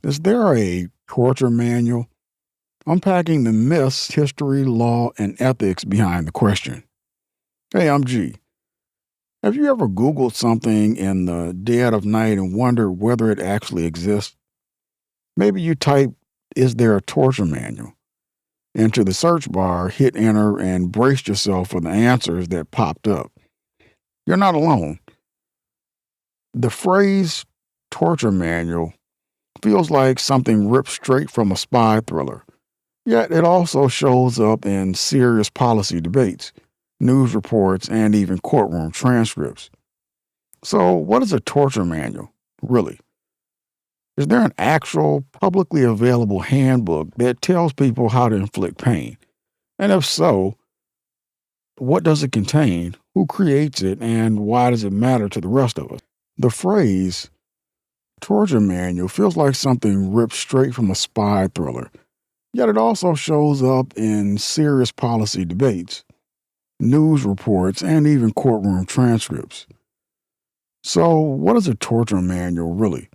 Is there a torture manual? Unpacking the myths, history, law, and ethics behind the question. Hey, I'm G. Have you ever Googled something in the dead of night and wondered whether it actually exists? Maybe you type, "Is there a torture manual?" into the search bar, hit enter, and braced yourself for the answers that popped up. You're not alone. The phrase torture manual feels like something ripped straight from a spy thriller. Yet it also shows up in serious policy debates, news reports, and even courtroom transcripts. So, what is a torture manual, really? Is there an actual, publicly available handbook that tells people how to inflict pain? And if so, what does it contain? Who creates it? And why does it matter to the rest of us? The phrase torture manual feels like something ripped straight from a spy thriller. Yet it also shows up in serious policy debates, news reports, and even courtroom transcripts. So, what is a torture manual really?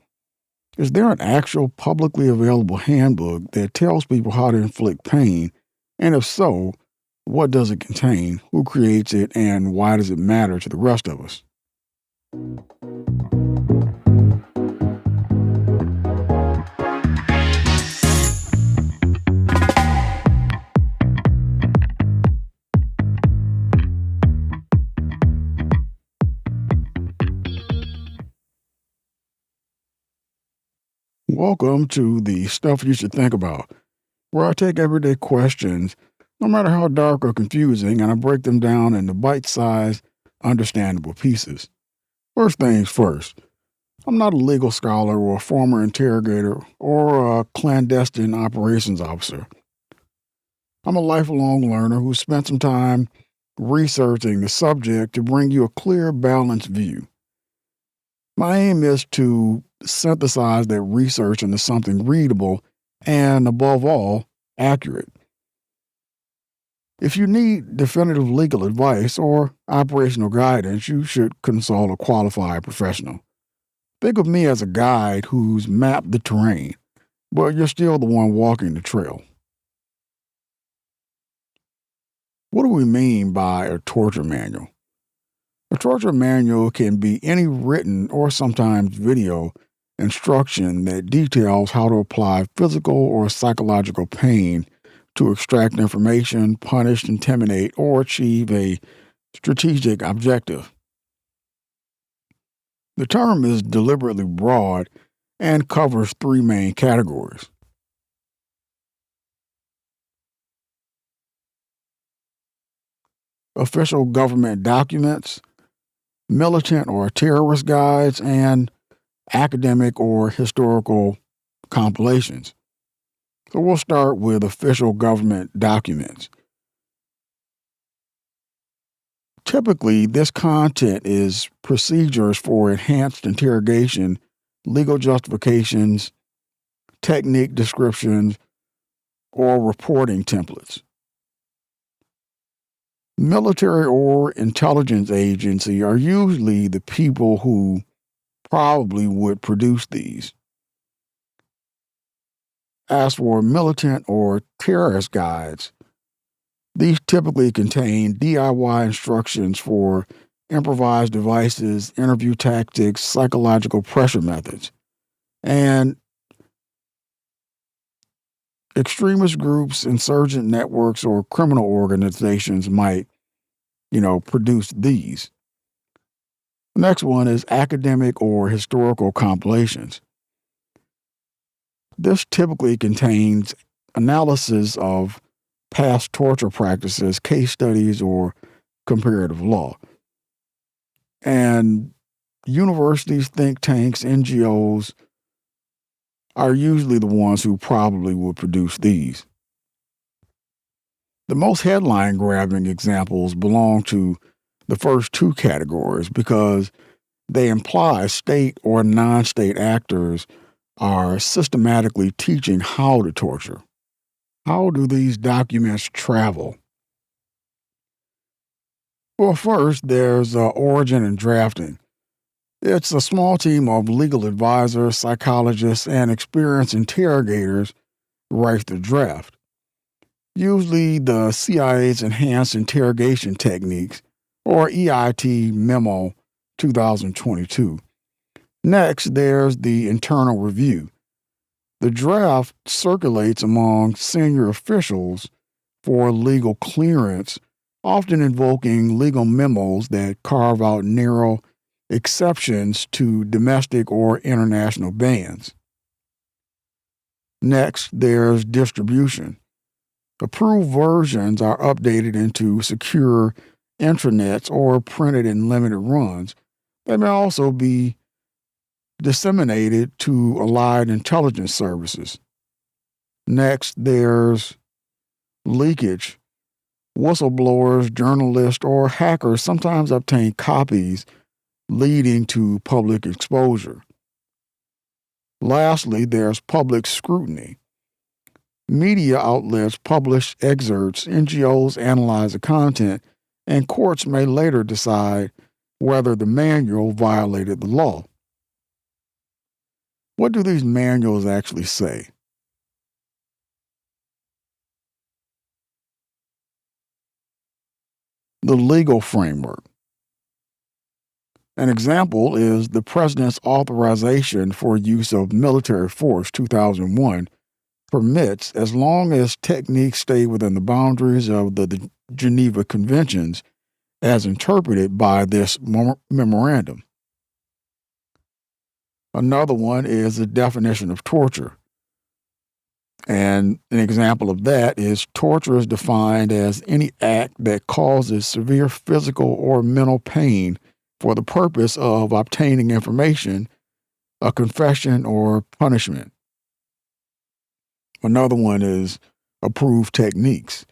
Is there an actual publicly available handbook that tells people how to inflict pain? And if so, what does it contain? Who creates it? And why does it matter to the rest of us? Welcome to the Stuff You Should Think About, where I take everyday questions, no matter how dark or confusing, and I break them down into bite sized, understandable pieces. First things first, I'm not a legal scholar or a former interrogator or a clandestine operations officer. I'm a lifelong learner who spent some time researching the subject to bring you a clear, balanced view. My aim is to synthesize that research into something readable and, above all, accurate. If you need definitive legal advice or operational guidance, you should consult a qualified professional. Think of me as a guide who's mapped the terrain, but you're still the one walking the trail. What do we mean by a torture manual? A torture manual can be any written or sometimes video instruction that details how to apply physical or psychological pain to extract information, punish, intimidate, or achieve a strategic objective. The term is deliberately broad and covers three main categories: official government documents, militant or terrorist guides, and academic or historical compilations. So we'll start with official government documents. Typically, this content is procedures for enhanced interrogation, legal justifications, technique descriptions, or reporting templates. Military or intelligence agency are usually the people who probably would produce these. As for militant or terrorist guides, these typically contain DIY instructions for improvised devices, interview tactics, psychological pressure methods. And extremist groups, insurgent networks, or criminal organizations might, produce these. The next one is academic or historical compilations. This typically contains analysis of past torture practices, case studies, or comparative law. And universities, think tanks, NGOs are usually the ones who probably would produce these. The most headline grabbing examples belong to the first two categories because they imply state or non state actors are systematically teaching how to torture. How do these documents travel? Well, first, there's origin and drafting. It's a small team of legal advisors, psychologists, and experienced interrogators write the draft. Usually, the CIA's Enhanced Interrogation Techniques, or EIT Memo 2022. Next, there's the internal review. The draft circulates among senior officials for legal clearance, often invoking legal memos that carve out narrow exceptions to domestic or international bans. Next, there's distribution. Approved versions are updated into secure intranets or printed in limited runs. They may also be disseminated to allied intelligence services. Next, there's leakage. Whistleblowers, journalists, or hackers sometimes obtain copies, leading to public exposure. Lastly, there's public scrutiny. Media outlets publish excerpts, NGOs analyze the content, and courts may later decide whether the manual violated the law. What do these manuals actually say? The legal framework. An example is the President's Authorization for Use of Military Force 2001 permits, as long as techniques stay within the boundaries of the Geneva Conventions as interpreted by this memorandum. Another one is the definition of torture. And an example of that is torture is defined as any act that causes severe physical or mental pain for the purpose of obtaining information, a confession, or punishment. Another one is approved techniques.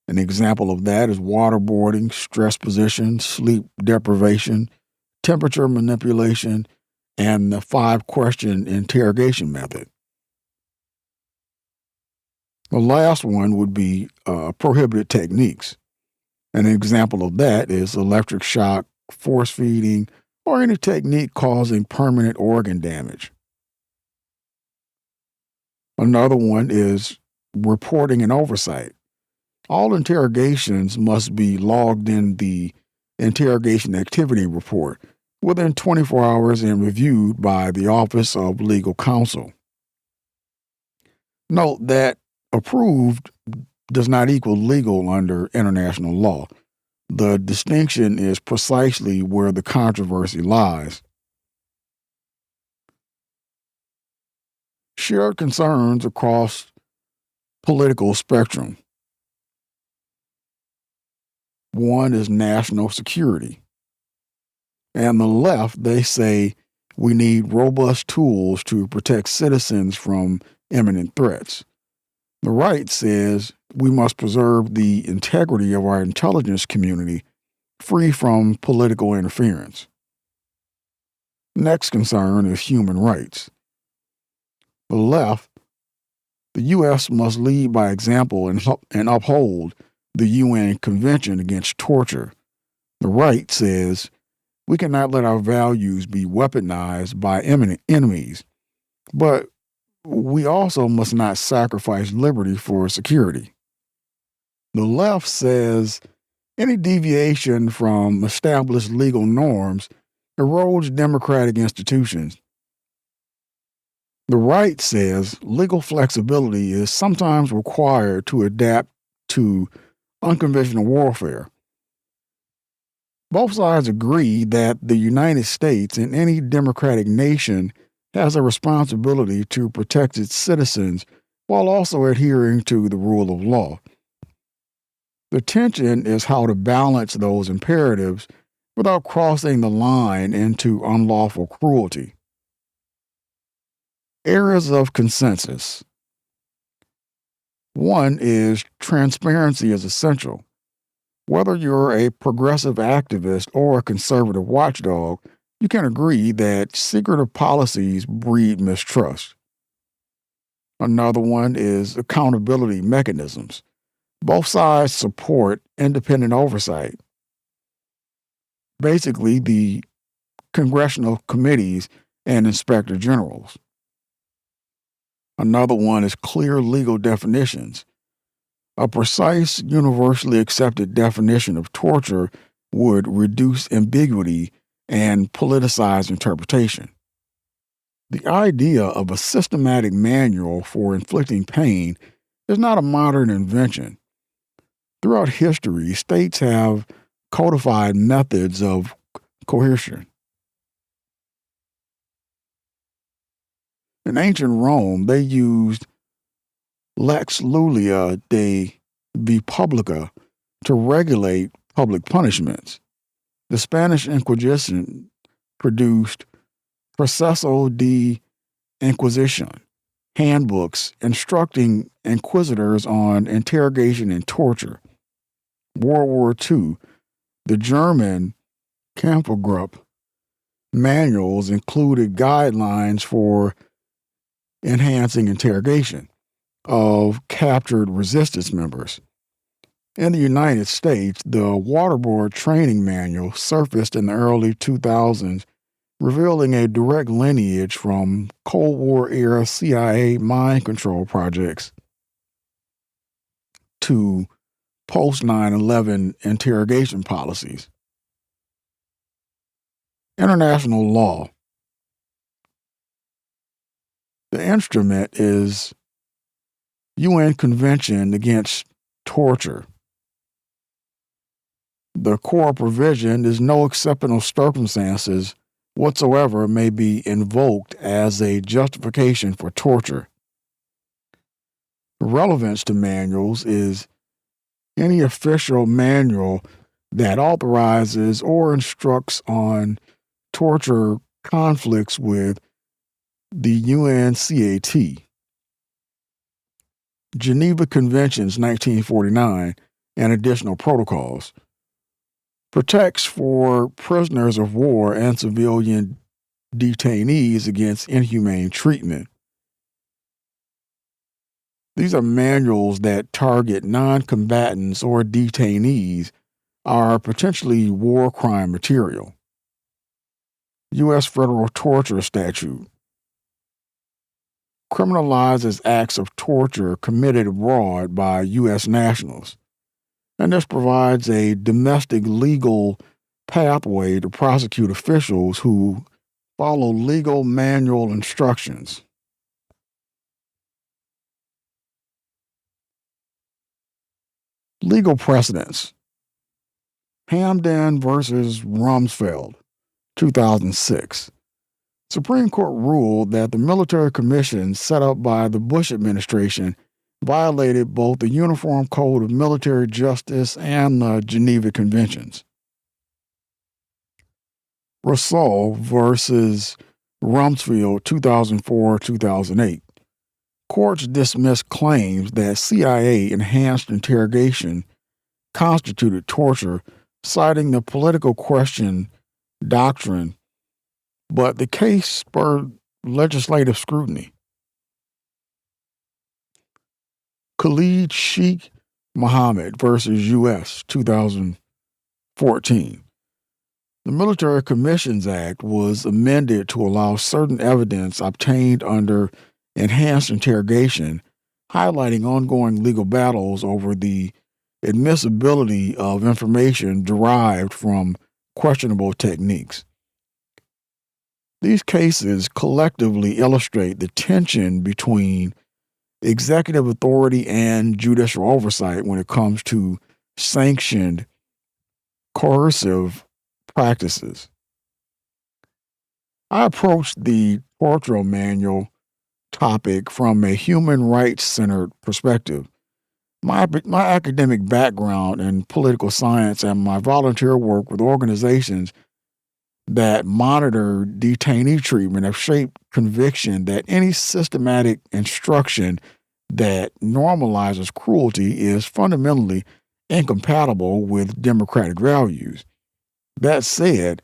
An example of that is waterboarding, stress position, sleep deprivation, temperature manipulation, and the 5-question interrogation method. The last one would be prohibited techniques. An example of that is electric shock, force feeding, or any technique causing permanent organ damage. Another one is reporting and oversight. All interrogations must be logged in the interrogation activity report within 24 hours and reviewed by the Office of Legal Counsel. Note that approved does not equal legal under international law. The distinction is precisely where the controversy lies. Shared concerns across political spectrum. One is national security. And the left, they say we need robust tools to protect citizens from imminent threats. The right says we must preserve the integrity of our intelligence community free from political interference. Next concern is human rights. The left, the U.S. must lead by example and uphold the UN Convention Against Torture. The right says we cannot let our values be weaponized by imminent enemies, but we also must not sacrifice liberty for security. The left says any deviation from established legal norms erodes democratic institutions. The right says legal flexibility is sometimes required to adapt to unconventional warfare. Both sides agree that the United States and any democratic nation has a responsibility to protect its citizens while also adhering to the rule of law. The tension is how to balance those imperatives without crossing the line into unlawful cruelty. Areas of consensus. One is transparency is essential. Whether you're a progressive activist or a conservative watchdog, you can agree that secretive policies breed mistrust. Another one is accountability mechanisms. Both sides support independent oversight. Basically, the congressional committees and inspector generals. Another one is clear legal definitions. A precise, universally accepted definition of torture would reduce ambiguity and politicize interpretation. The idea of a systematic manual for inflicting pain is not a modern invention. Throughout history, states have codified methods of coercion. In ancient Rome, they used lex Iulia de Republica to regulate public punishments. The Spanish Inquisition produced Proceso de Inquisition, handbooks instructing inquisitors on interrogation and torture. World War II, the German Kampfgruppe manuals included guidelines for enhancing interrogation of captured resistance members. In the United States, the Waterboard Training Manual surfaced in the early 2000s, revealing a direct lineage from Cold War-era CIA mind control projects to post-9/11 interrogation policies. International law. The instrument is UN Convention Against Torture. The core provision is no exceptional circumstances whatsoever may be invoked as a justification for torture. Relevance to manuals is any official manual that authorizes or instructs on torture conflicts with the UNCAT. Geneva Conventions 1949 and additional protocols. Protects for prisoners of war and civilian detainees against inhumane treatment. These are manuals that target non-combatants or detainees are potentially war crime material. U.S. Federal Torture Statute criminalizes acts of torture committed abroad by U.S. nationals, and this provides a domestic legal pathway to prosecute officials who follow legal manual instructions. Legal precedents. Hamdan versus Rumsfeld, 2006. Supreme Court ruled that the military commission set up by the Bush administration violated both the Uniform Code of Military Justice and the Geneva Conventions. Rousseau versus Rumsfeld, 2004-2008. Courts dismissed claims that CIA enhanced interrogation constituted torture, citing the political question doctrine, but the case spurred legislative scrutiny. Khalid Sheikh Mohammed versus U.S., 2014. The Military Commissions Act was amended to allow certain evidence obtained under enhanced interrogation, highlighting ongoing legal battles over the admissibility of information derived from questionable techniques. These cases collectively illustrate the tension between executive authority and judicial oversight when it comes to sanctioned coercive practices. I approached the torture manual topic from a human rights-centered perspective. My academic background in political science and my volunteer work with organizations that monitor detainee treatment have shaped conviction that any systematic instruction that normalizes cruelty is fundamentally incompatible with democratic values. That said,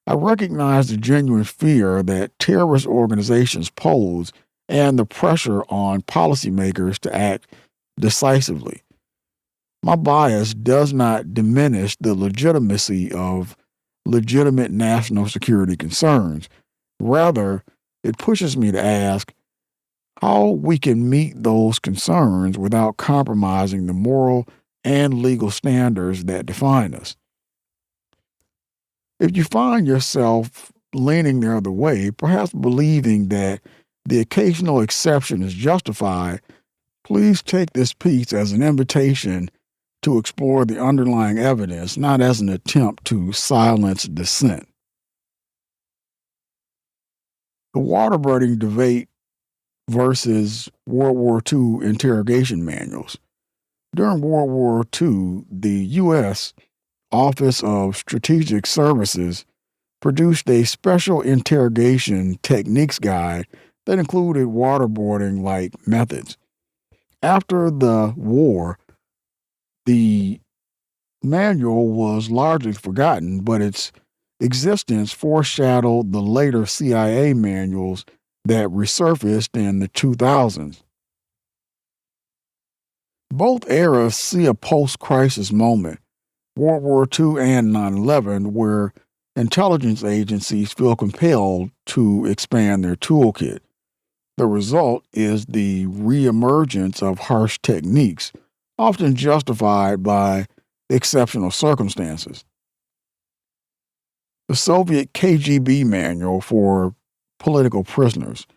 I recognize the genuine fear that terrorist organizations pose and the pressure on policymakers to act decisively. My bias does not diminish the legitimacy of legitimate national security concerns. Rather, it pushes me to ask how we can meet those concerns without compromising the moral and legal standards that define us. If you find yourself leaning the other way, perhaps believing that the occasional exception is justified, please take this piece as an invitation to explore the underlying evidence, not as an attempt to silence dissent. The waterboarding debate versus World War II interrogation manuals. During World War II, the U.S. Office of Strategic Services produced a special interrogation techniques guide that included waterboarding like methods. After the war, the manual was largely forgotten, but its existence foreshadowed the later CIA manuals that resurfaced in the 2000s. Both eras see a post-crisis moment, World War II and 9/11, where intelligence agencies feel compelled to expand their toolkit. The result is the reemergence of harsh techniques, often justified by exceptional circumstances. The Soviet KGB manual for political prisoners.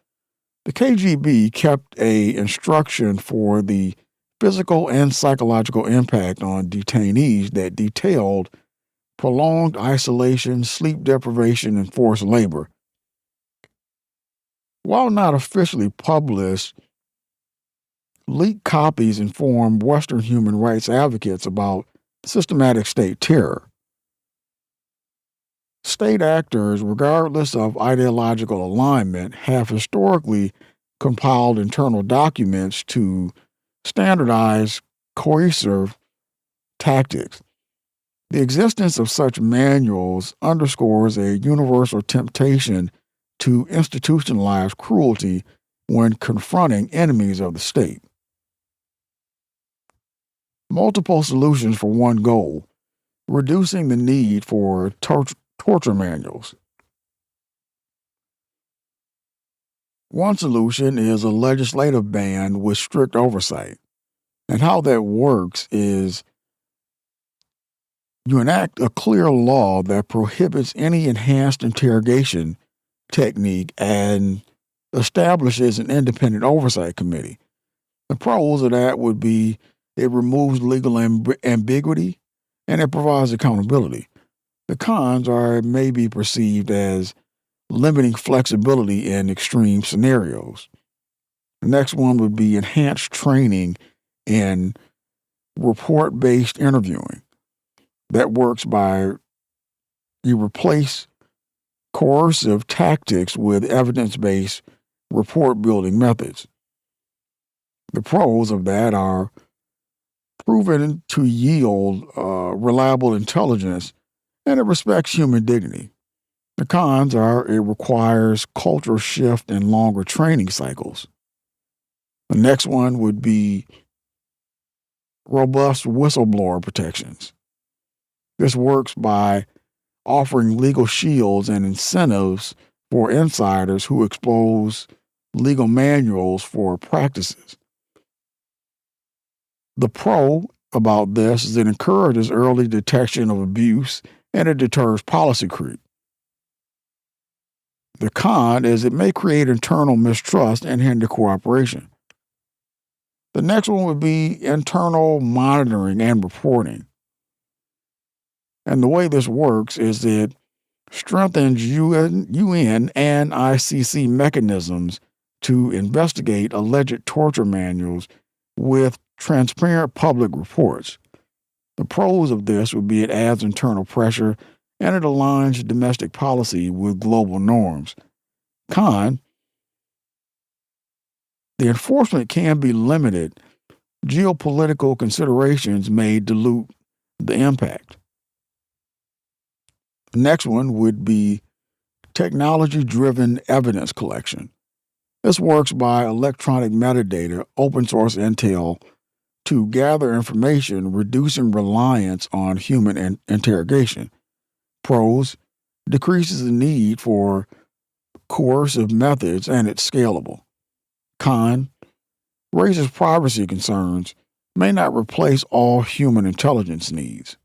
The KGB kept an instruction for the physical and psychological impact on detainees that detailed prolonged isolation, sleep deprivation, and forced labor. While not officially published, leaked copies informed Western human rights advocates about systematic state terror. State actors, regardless of ideological alignment, have historically compiled internal documents to standardize coercive tactics. The existence of such manuals underscores a universal temptation to institutionalize cruelty when confronting enemies of the state. Multiple solutions for one goal, reducing the need for torture manuals. One solution is a legislative ban with strict oversight. And how that works is you enact a clear law that prohibits any enhanced interrogation technique and establishes an independent oversight committee. The pros of that would be it removes legal ambiguity and it provides accountability. The cons are it may be perceived as limiting flexibility in extreme scenarios. The next one would be enhanced training in report-based interviewing. That works by you replace coercive tactics with evidence-based report-building methods. The pros of that are proven to yield reliable intelligence and it respects human dignity. The cons are it requires cultural shift and longer training cycles. The next one would be robust whistleblower protections. This works by offering legal shields and incentives for insiders who expose legal manuals for practices. The pro about this is it encourages early detection of abuse and it deters policy creep. The con is it may create internal mistrust and hinder cooperation. The next one would be internal monitoring and reporting. And the way this works is it strengthens UN and ICC mechanisms to investigate alleged torture manuals with transparent public reports. The pros of this would be it adds internal pressure and it aligns domestic policy with global norms. Con, the enforcement can be limited. Geopolitical considerations may dilute the impact. The next one would be technology-driven evidence collection. This works by electronic metadata, open source intel, to gather information, reducing reliance on human interrogation. Pros, decreases the need for coercive methods, and it's scalable. Con, raises privacy concerns, may not replace all human intelligence needs.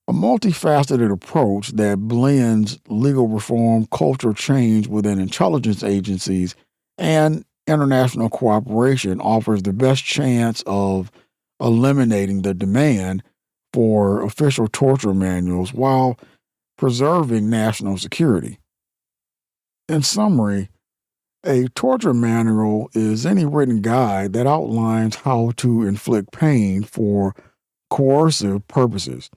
A multifaceted approach that blends legal reform, cultural change within intelligence agencies, and international cooperation offers the best chance of eliminating the demand for official torture manuals while preserving national security. In summary, a torture manual is any written guide that outlines how to inflict pain for coercive purposes.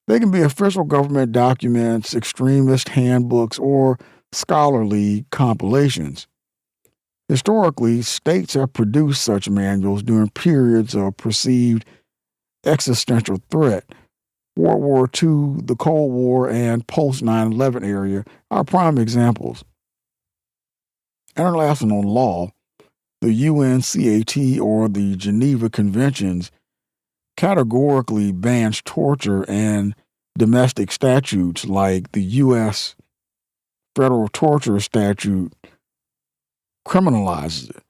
They can be official government documents, extremist handbooks, or scholarly compilations. Historically, states have produced such manuals during periods of perceived existential threat. World War II, the Cold War, and post 9/11 era are prime examples. International law, the UNCAT or the Geneva Conventions, categorically bans torture, and domestic statutes like the U.S. Federal Torture Statute criminalizes it,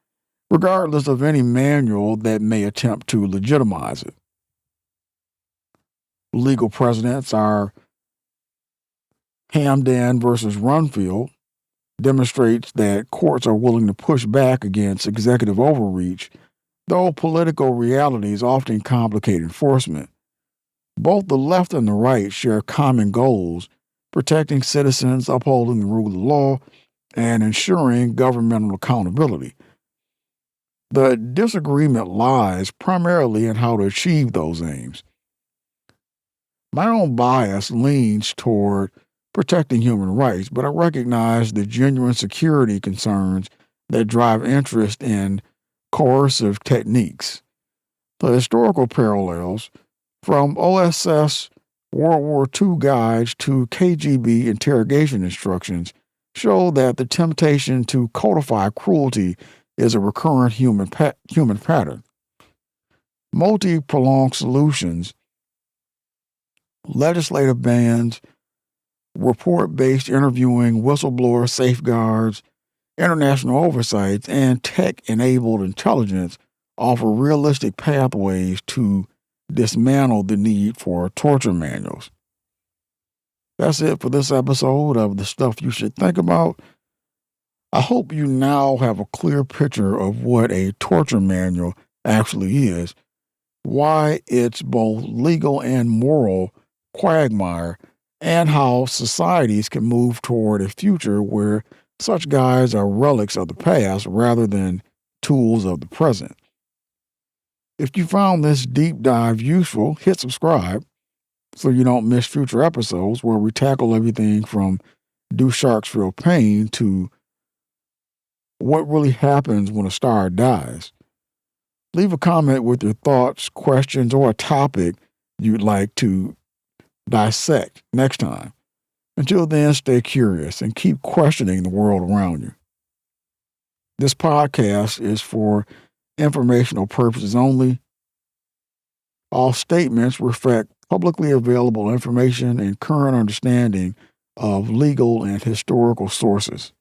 regardless of any manual that may attempt to legitimize it. Legal precedents are Hamdan versus Runfield demonstrates that courts are willing to push back against executive overreach, though political realities often complicate enforcement. Both the left and the right share common goals: protecting citizens, upholding the rule of law, and ensuring governmental accountability. The disagreement lies primarily in how to achieve those aims. My own bias leans toward protecting human rights, but I recognize the genuine security concerns that drive interest in coercive techniques. The historical parallels, from OSS World War II guides to KGB interrogation instructions, show that the temptation to codify cruelty is a recurrent human pattern. Multi-pronged solutions, legislative bans, report-based interviewing, whistleblower safeguards, international oversights, and tech-enabled intelligence offer realistic pathways to dismantle the need for torture manuals. That's it for this episode of The Stuff You Should Think About. I hope you now have a clear picture of what a torture manual actually is, why it's both legal and moral quagmire, and how societies can move toward a future where such guides are relics of the past rather than tools of the present. If you found this deep dive useful, hit subscribe so you don't miss future episodes where we tackle everything from Do Sharks Feel Pain to what really happens when a star dies. Leave a comment with your thoughts, questions, or a topic you'd like to dissect next time. Until then, stay curious and keep questioning the world around you. This podcast is for informational purposes only. All statements reflect publicly available information and current understanding of legal and historical sources.